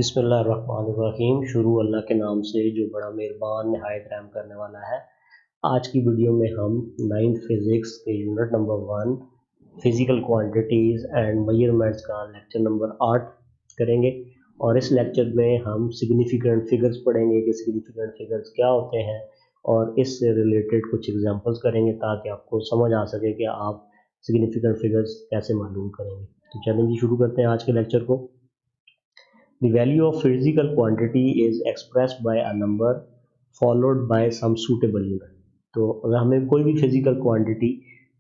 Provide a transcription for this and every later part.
बिस्मिल्लाहिर्रहमानिर्रहीम। शुरू अल्लाह के नाम से जो बड़ा मेहरबान नहायत रहम करने वाला है। आज की वीडियो में हम 9th फिज़िक्स के unit number 1 physical quantities and measurements का लेक्चर नंबर 8 करेंगे। और इस लेक्चर में हम सिग्निफिकेंट फिगर्स पढ़ेंगे कि सिग्निफिकेंट फिगर्स क्या होते हैं और इससे रिलेटेड कुछ एग्जांपल्स करेंगे ताकि आपको समझ आ सके कि आप सिग्निफिकेंट फिगर्स कैसे मालूम करेंगे। तो चलिए जी शुरू करते हैं आज के लेक्चर को। The value of physical quantity is expressed by a number followed by some suitable unit। तो अगर हमें कोई भी फिजिकल क्वांटिटी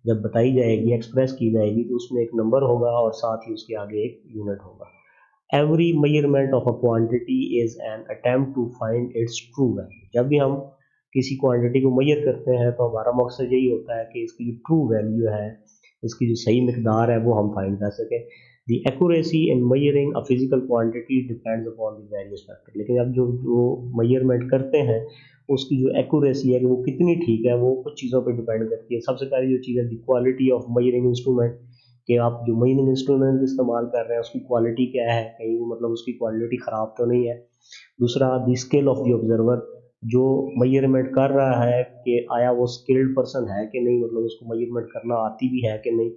जब बताई जाएगी, एक्सप्रेस की जाएगी, तो उसमें एक नंबर होगा और साथ ही उसके आगे एक यूनिट होगा। Every measurement of a quantity is an attempt to find its true value। जब भी हम किसी क्वांटिटी को मेजर करते हैं तो हमारा मकसद यही होता है कि इसकी जो ट्रू वैल्यू है, इसकी जो सही मिकदार है, वो हम फाइंड कर सकें। The accuracy in measuring a physical quantity depends upon the various factors। लेकिन अब जो मेजरमेंट करते हैं उसकी जो एक्यूरेसी है कि वो कितनी ठीक है, वो कुछ चीज़ों पर डिपेंड करती है। सबसे पहली जो चीज़ है, the quality of measuring instrument, कि आप जो मेजरिंग इंस्ट्रूमेंट इस्तेमाल कर रहे हैं उसकी क्वालिटी क्या है, कहीं मतलब उसकी क्वालिटी ख़राब तो नहीं है। दूसरा, the skill of the observer, जो मेजरमेंट कर रहा है कि आया वो स्किल्ड पर्सन है कि नहीं, मतलब उसको मेजरमेंट करना आती भी है कि नहीं।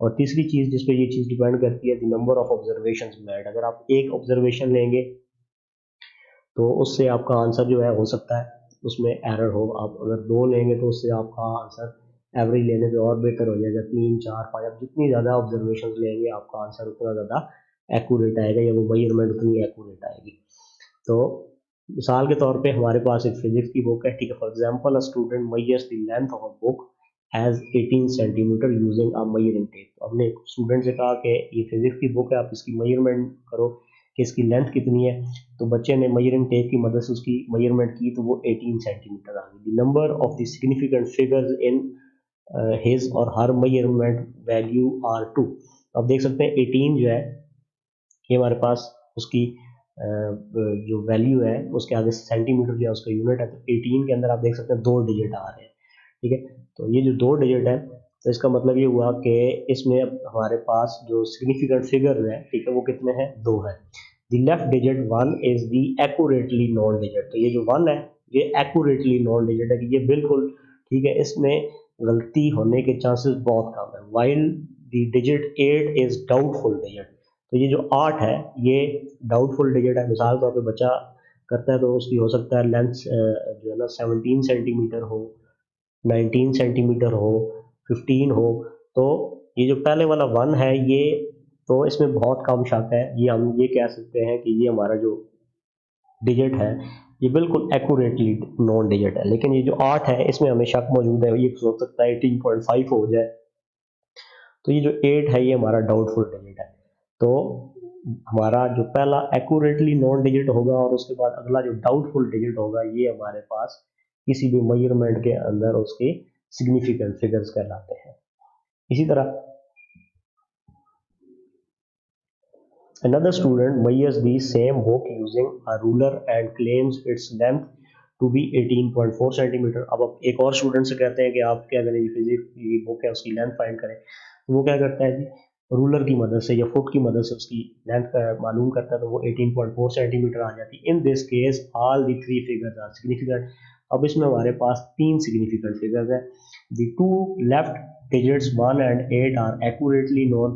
और तीसरी चीज़ जिस पे ये चीज़ डिपेंड करती है, the number of observations made. अगर आप एक ऑब्जर्वेशन लेंगे तो उससे आपका आंसर जो है हो सकता है उसमें एरर हो। आप अगर दो लेंगे तो उससे आपका आंसर एवरेज लेने पे और बेहतर हो जाएगा। तीन, चार, पाँच, आप जितनी ज़्यादा ऑब्जर्वेशन लेंगे आपका आंसर उतना ज़्यादा एक्यूरेट आएगा या वो मेजरमेंट उतनी एक्यूरेट आएगी। तो मिसाल के तौर पे हमारे पास एक फिजिक्स की बुक है, ठीक है। For example, a student measures the length of a book as 18 centimetre using a measuring tape. तो हमने एक स्टूडेंट से कहा कि ये फिजिक्स की बुक है, आप इसकी मेजरमेंट करो कि इसकी लेंथ कितनी है। तो बच्चे ने मेजरिंग टेप की मदद से उसकी मेजरमेंट की तो वो 18 सेंटीमीटर आ गई। The number of the significant figures in his और हर मेजरमेंट वैल्यू आर 2। अब देख सकते हैं 18 जो है ये हमारे पास उसकी जो वैल्यू है उसके आगे सेंटीमीटर जो है उसका यूनिट है। तो 18 के अंदर आप देख सकते हैं 2 डिजिट आ रहे हैं, ठीक है। तो ये जो 2 डिजिट है तो इसका मतलब ये हुआ कि इसमें अब हमारे पास जो सिग्निफिकेंट फिगर्स हैं, ठीक है, वो कितने हैं, 2 हैं। The left digit 1 is the accurately known digit. तो ये जो 1 है ये एक्यूरेटली नोन डिजिट है कि ये बिल्कुल ठीक है, इसमें गलती होने के चांसेस बहुत कम है। While the digit 8 is doubtful digit. तो ये जो 8 है ये डाउटफुल डिजिट है। मिसाल तौर पे बच्चा करता है तो उसकी हो सकता है लेंथ जो है ना 17 सेंटीमीटर हो, 19 सेंटीमीटर हो, 15 हो। तो ये जो पहले वाला 1 है ये तो इसमें बहुत कम शक है। ये हम ये कह सकते हैं कि ये हमारा जो डिजिट है ये बिल्कुल एक्यूरेटली नॉन डिजिट है। लेकिन ये जो 8 है इसमें हमें शक मौजूद है, ये हो सकता है 18.5 हो जाए। तो ये जो 8 है ये हमारा डाउटफुल डिजिट है। तो हमारा जो पहला एक्यूरेटली नॉन डिजिट होगा और उसके बाद अगला जो डाउटफुल डिजिट होगा ये हमारे पास किसी भी मेजरमेंट के अंदर उसके सिग्निफिकेंट फिगर्स कहलाते हैं। इसी तरह another student measures the same book using a ruler and claims its length to be 18.4 centimetre. अब आप एक और स्टूडेंट से कहते हैं कि आप क्या करें, फिजिक्स की बुक है उसकी लेंथ फाइंड करें। तो वो क्या करता है जी, रूलर की मदद से या फुट की मदद से उसकी लेंथ मालूम करता है तो वो 18.4 सेंटीमीटर आ जाती है। In this case all the three figures are significant. अब इसमें हमारे पास 3 सिग्निफिकेंट फिगर्स हैं। The two left digits 1 and 8 are accurately known.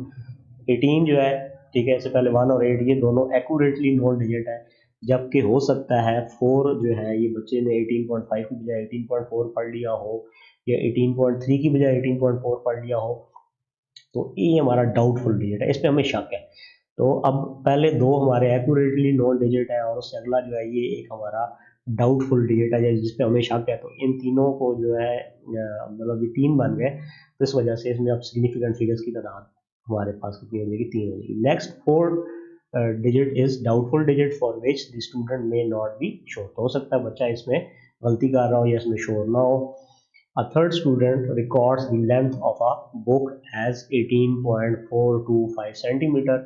18 जो है, ठीक है, इससे पहले 1 और 8 ये दोनों एक्यूरेटली नोन डिजिट है। जबकि हो सकता है 4 जो है ये बच्चे ने 18.5 की बजाय 18.4 पढ़ लिया हो या 18.3 की बजाय 18.4 पढ़ लिया हो। तो ये हमारा डाउटफुल डिजिट है, इस पे हमें शक है। तो अब पहले दो हमारे एक्यूरेटली नोन डिजिट है और उससे अगला जो है ये एक हमारा डाउटफुल डिजिट है जिस पे हमें शक है। तो इन तीनों को जो है मतलब ये 3 बन गए। तो इस वजह से इसमें अब सिग्निफिकेंट फिगर्स की तादाद हमारे पास कितनी हो जाएगी, 3 हो जाएगी। Next 4 digit is doubtful digit for which the student may not be sure. तो हो सकता है बच्चा इसमें गलती कर रहा हो या इसमें श्योर ना हो। A third student records the length of a book as 18.425 centimeter.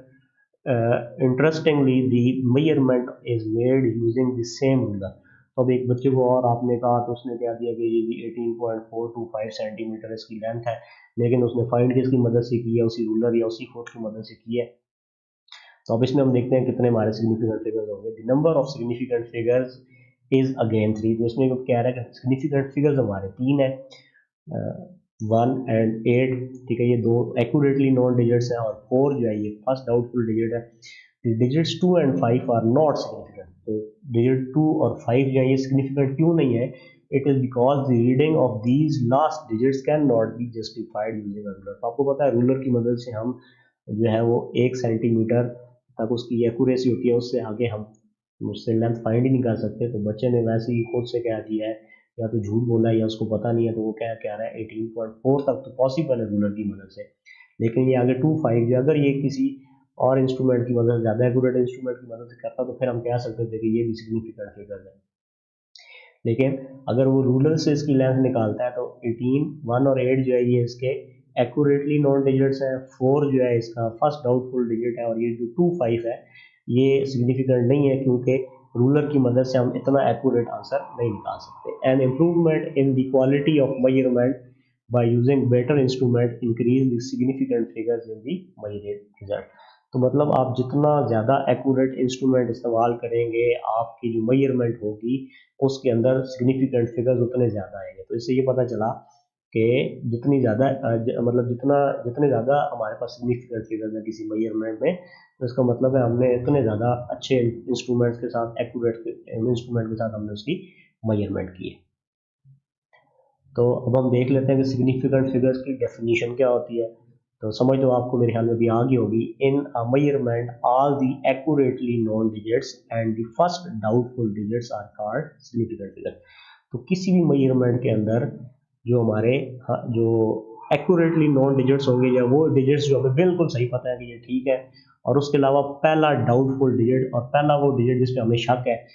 Interestingly, the measurement is made using the same ruler। तो अब एक बच्चे को और आपने कहा तो उसने क्या दिया कि ये 18.425 सेंटीमीटर इसकी लेंथ है, लेकिन उसने फाइंड किसकी मदद से की है, उसी रूलर या उसी फुट की मदद से की है। तो अब इसमें हम देखते हैं कितने हमारे सिग्निफिकेंट फिगर्स होंगे। The number of significant figures is again 3। तो इसमें क्या रहा है कि सिग्निफिकेंट फिगर्स हमारे 3 है, 1 एंड 8, ठीक है, ये दो एक्यूरेटली नोन डिजिट्स हैं, और 4 जो है ये फर्स्ट डाउटफुल डिजिट है। Digits 2 and 5 are not significant. तो डिजिट 2 और 5 जो है ये सिग्निफिकेंट क्यों नहीं है? It is because the reading of these last digits can not be justified using ruler. तो आपको पता है रूलर की मदद से हम जो है वो 1 सेंटीमीटर तक उसकी एक्यूरेसी होती है, उससे आगे हम उससे लेंथ फाइंड ही नहीं कर सकते। तो बच्चे ने वैसे ही खुद से कह दिया है, या तो झूठ बोला है या उसको पता नहीं है, तो वो क्या कह रहा है 18.4 तक तो पॉसिबल है रूलर की मदद से। लेकिन ये आगे 2.5 जो अगर ये किसी और इंस्ट्रूमेंट की मदद से, ज़्यादा एक्यूरेट इंस्ट्रूमेंट की मदद से करता, तो फिर हम कह सकते थे कि ये भी सिग्निफिकेंट फिगर है। लेकिन अगर वो रूलर से इसकी लेंथ निकालता है तो 18, 1 और 8 जो है ये इसके एक्यूरेटली नॉन डिजिट्स हैं, 4 जो है इसका फर्स्ट डाउटफुल डिजिट है, और ये जो 2, 5 है ये सिग्निफिकेंट नहीं है, क्योंकि रूलर की मदद से हम इतना एक्यूरेट आंसर नहीं निकाल सकते। An improvement in the quality of measurement by using better instrument increase the significant figures in the result. तो मतलब आप जितना ज़्यादा एक्यूरेट इंस्ट्रूमेंट इस्तेमाल करेंगे, आपकी जो मेजरमेंट होगी उसके अंदर सिग्निफिकेंट फिगर्स उतने ज़्यादा आएंगे। तो इससे ये पता चला कि जितनी ज़्यादा मतलब जितने ज़्यादा हमारे पास सिग्निफिकेंट फिगर्स हैं किसी मेजरमेंट में, तो इसका मतलब है हमने इतने ज़्यादा अच्छे इंस्ट्रूमेंट्स के साथ, एक्यूरेट इंस्ट्रूमेंट के साथ हमने उसकी मेजरमेंट की है। तो अब हम देख लेते हैं कि सिग्निफिकेंट फिगर्स की डेफिनेशन क्या होती है। तो समझ तो आपको मेरे ख्याल में भी आ गई होगी। In a measurement all the accurately known digits and the first doubtful digits are called significant figure. तो किसी भी मेजरमेंट के अंदर जो हमारे जो एक्यूरेटली नोन डिजिट्स होंगे, या वो डिजिट्स जो हमें बिल्कुल सही पता है कि ये ठीक है, और उसके अलावा पहला डाउटफुल डिजिट और पहला वो डिजिट जिस पे हमें शक है,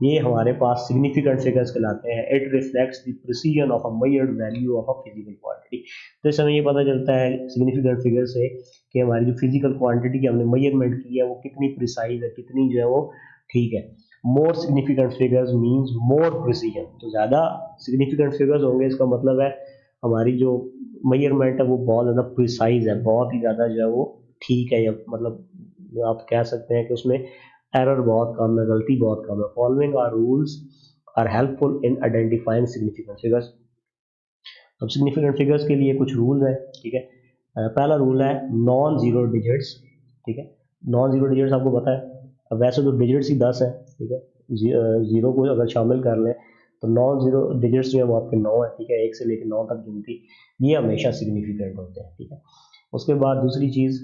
ये हमारे पास सिग्निफिकेंट फिगर्स कहलाते हैं। It reflects the precision of a measured value of a physical quantity. तो इस समय ये पता चलता है सिग्निफिकेंट फिगर से कि हमारी जो फिजिकल क्वांटिटी की हमने मेजरमेंट की है वो कितनी प्रिसाइज है, कितनी जो है वो ठीक है। More significant figures means more precision. तो ज़्यादा सिग्निफिकेंट फिगर्स होंगे, इसका मतलब है हमारी जो मेजरमेंट है वो बहुत ज़्यादा प्रिसाइज है, बहुत ही ज़्यादा जो है वो ठीक है, या मतलब आप कह सकते हैं कि उसमें एरर बहुत कम है, गलती बहुत कम है। Following are rules are helpful in identifying significant figures. अब सिग्निफिकेंट फिगर्स के लिए कुछ रूल है, ठीक है। पहला रूल है नॉन जीरो डिजिट्स, ठीक है। नॉन जीरो डिजिट्स आपको पता है, अब वैसे तो डिजिट्स ही 10 है, ठीक है। जीरो को अगर शामिल कर लें तो नॉन जीरो डिजिट्स जो है वो आपके 9 है, ठीक है। 1 से लेकर 9 तक गिनती, ये हमेशा सिग्निफिकेंट होते हैं, ठीक है। उसके बाद दूसरी चीज़,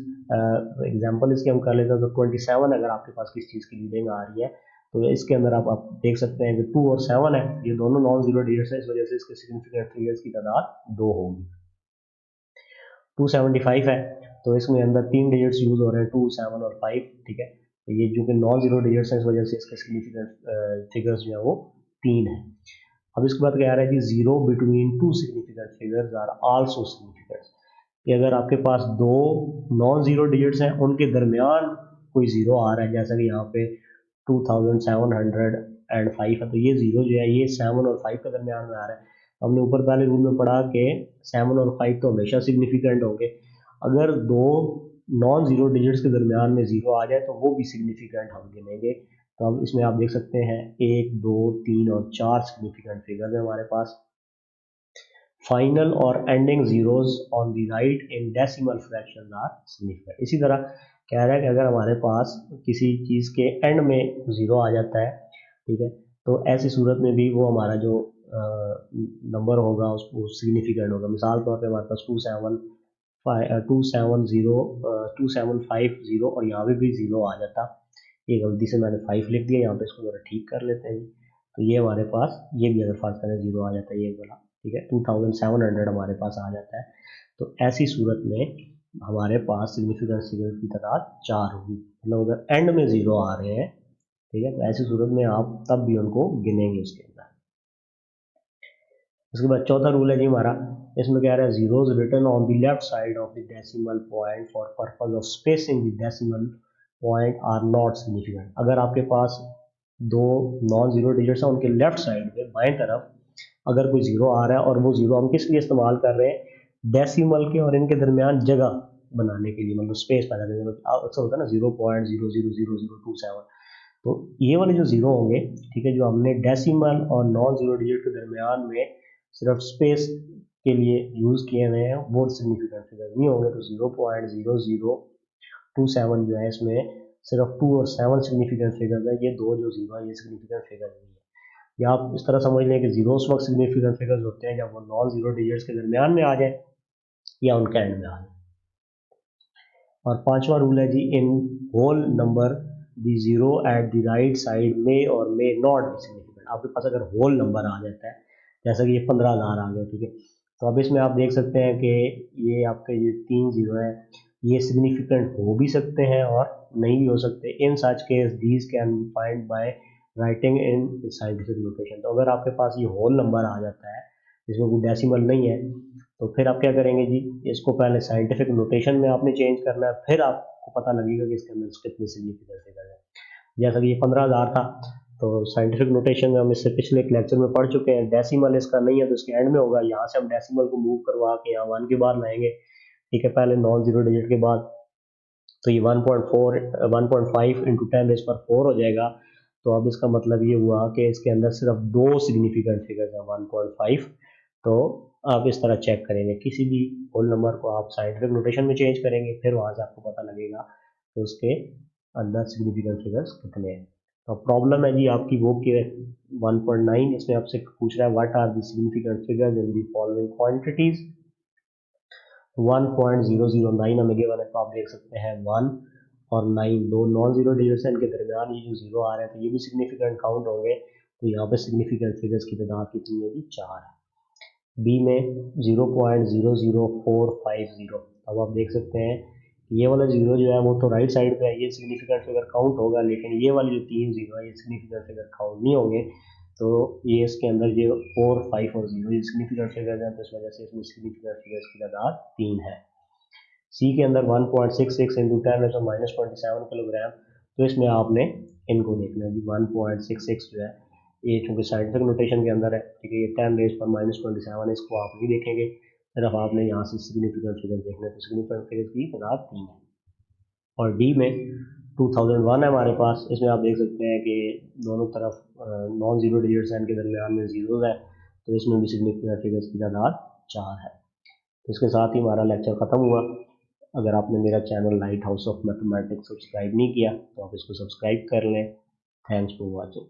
एग्जांपल इसके हम कर लेते हैं। तो 27 अगर आपके पास किस चीज़ की रीडिंग आ रही है, तो इसके अंदर आप देख सकते हैं कि 2 और 7 है, ये दोनों नॉन जीरो डिजिट्स है, इस वजह से इसके सिग्निफिकेंट फिगर्स की तादाद 2 होगी। 275 है, तो इसमें अंदर 3 डिजिट्स यूज हो रहे हैं, 2, 7 और 5, ठीक है। तो ये जो कि नॉन जीरो डिजिट्स है, इस वजह से इसके सिग्निफिकेंट फिगर्स जो है वो 3 है। अब इसके बाद क्या आ रहा है कि zero between two significant figures are also significant. कि अगर आपके पास दो नॉन जीरो डिजिट्स हैं, उनके दरमियान कोई जीरो आ रहा है, जैसा कि यहाँ पे 2705 है, तो ये जीरो जो है ये 7 और 5 के दरमियान में आ रहा है। हमने ऊपर पहले रूल में पढ़ा कि 7 और 5 तो हमेशा सिग्निफिकेंट होंगे। अगर दो नॉन जीरो डिजिट्स के दरमियान में जीरो आ जाए तो वो भी सिग्निफिकेंट हम गिनेंगे। तो अब इसमें आप देख सकते हैं 1, 2, 3 और 4 सिग्निफिकेंट फिगर्स हैं हमारे पास। फाइनल और ending zeros on the right in decimal fraction are significant. इसी तरह कह रहा है कि अगर हमारे पास किसी चीज़ के एंड में जीरो आ जाता है, ठीक है, तो ऐसी सूरत में भी वो हमारा जो नंबर होगा उसको सिग्निफिकेंट होगा। मिसाल तौर पे हमारे पास 2750 और यहाँ पे भी ज़ीरो आ जाता। ये गलती से मैंने 5 लिख दिया, यहाँ पे इसको ज़रा ठीक कर लेते हैं जी। तो ये हमारे पास, ये भी अगर फर्ज करें ज़ीरो आ जाता है, ये वाला, ठीक है, 2700 हमारे पास आ जाता है। तो ऐसी सूरत में हमारे पास सिग्निफिकेंट फिगर की तादाद 4 होगी। मतलब अगर एंड में ज़ीरो आ रहे हैं, ठीक है, तो ऐसी सूरत में आप तब भी उनको गिनेंगे उसके अंदर। उसके बाद चौथा रूल है जी हमारा, इसमें क्या रहा है, zeros written on the left side of the decimal point for purpose of spacing the decimal point are not significant. अगर आपके पास दो नॉन जीरो डिजिट्स हैं, उनके लेफ्ट साइड में बाएं तरफ अगर कोई जीरो आ रहा है, और वो जीरो हम किस लिए इस्तेमाल कर रहे हैं, डेसिमल के और इनके दरमियान जगह बनाने के लिए, मतलब स्पेस पैदा करने के लिए अक्सर होता है ना 0.000027, तो ये वाले जो जीरो होंगे, ठीक है, जो हमने डेसिमल और नॉन जीरो डिजिट के दरमियान में सिर्फ स्पेस के लिए यूज़ किए हुए हैं, वो सिग्निफिकेंट फिगर नहीं होंगे। तो 0.0027 जो है इसमें सिर्फ 2 और 7 सिग्निफिकेंट फिगर्स है, ये दो जो जीरो है ये सिग्निफिकेंट फिगर नहीं है। या आप इस तरह समझ लें कि जीरो उस वक्त सिग्निफिकेंट फिगर्स होते हैं जब वो नॉन जीरो डिजिट्स के दरमियान में आ जाए या उनके एंड में आ जाए। और पांचवा रूल है जी, in whole number the zero at the right side में और मे नॉट बी सिग्निफिकेंट। आपके पास अगर होल नंबर आ जाता है, जैसा कि ये 15,000 आ गया, ठीक है, तो अब इसमें आप देख सकते हैं कि ये आपके ये 3 जीरो है, ये सिग्निफिकेंट हो भी सकते हैं और नहीं भी हो सकते। In such case these can be find by writing in scientific notation. तो अगर आपके पास ये होल नंबर आ जाता है जिसमें कोई डेसिमल नहीं है, तो फिर आप क्या करेंगे जी, इसको पहले साइंटिफिक नोटेशन में आपने चेंज करना है, फिर आपको पता लगेगा कि इसके अंदर कितने सिग्निफिकेंट फिगर है। जैसा कि ये 15,000 था, तो साइंटिफिक नोटेशन में हम इससे पिछले एक लेक्चर में पढ़ चुके हैं, डेसिमल इसका नहीं है तो इसके एंड में होगा। यहाँ से हम डेसिमल को मूव करवा के यहाँ 1 के बाद लाएंगे, ठीक है, पहले नॉन जीरो डिजिट के बाद, तो ये 1.5 इंटू 10⁴ हो जाएगा। तो अब इसका मतलब ये हुआ कि इसके अंदर सिर्फ दो सिग्निफिकेंट फिगर्स हैं 1.5। तो आप इस तरह चेक करेंगे, किसी भी होल नंबर को आप साइंटिफिक नोटेशन में चेंज करेंगे, फिर वहाँ से आपको पता लगेगा कि उसके अंदर सिग्निफिकेंट फिगर्स कितने हैं। तो प्रॉब्लम है जी आपकी वो कि 1.9, इसमें आपसे पूछ रहा है what are the significant figures in the following quantities. 1.009 हमें गिवन है, तो आप देख सकते हैं 1 और 9 दो नॉन जीरो डिजिट्स हैं, इनके दरमियान ये जो जीरो आ रहे हैं, तो ये भी सिग्निफिकेंट काउंट होंगे। तो यहाँ पे सिग्निफिकेंट फिगर्स की तादाद कितनी है जी, 4 है। बी में 0.00450, अब आप देख सकते हैं ये वाला जीरो जो है वो तो राइट साइड पे है, ये सिग्निफिकेंट फिगर काउंट होगा, लेकिन ये वाले जो 3 जीरो है ये सिग्निफिकेंट फिगर काउंट नहीं होंगे। तो ये इसके अंदर ये 4, 5 और 0 ये सिग्निफिकेंट फिगर्स हैं, तो इस वजह से इसमें सिग्निफिकेंट फिगर्स की तादाद 3 है। सी के अंदर 1.66 इंटू 10⁻⁻27 किलोग्राम, तो इसमें आपने इनको देखना है जी, 1.66 जो है ये चूँकि साइंटिफिक नोटेशन के अंदर है, ठीक है, ये 10⁻⁻27 है, इसको आप नहीं देखेंगे, सिर्फ आपने यहाँ से सिग्निफिकेंट फिगर्स देखने हैं, तो सिग्निफिकेंट फिगर्स की तादाद 3 है। और डी में 2001 है हमारे पास, इसमें आप देख सकते हैं कि दोनों तरफ नॉन जीरो डिजिट्स हैं, इनके दरमियान में जीरोज है, तो इसमें भी सिग्निफिकेंट फिगर्स की तादाद 4 है। तो इसके साथ ही हमारा लेक्चर ख़त्म हुआ। अगर आपने मेरा channel light house of mathematics subscribe नहीं किया तो आप इसको सब्सक्राइब कर लें। Thanks for watching.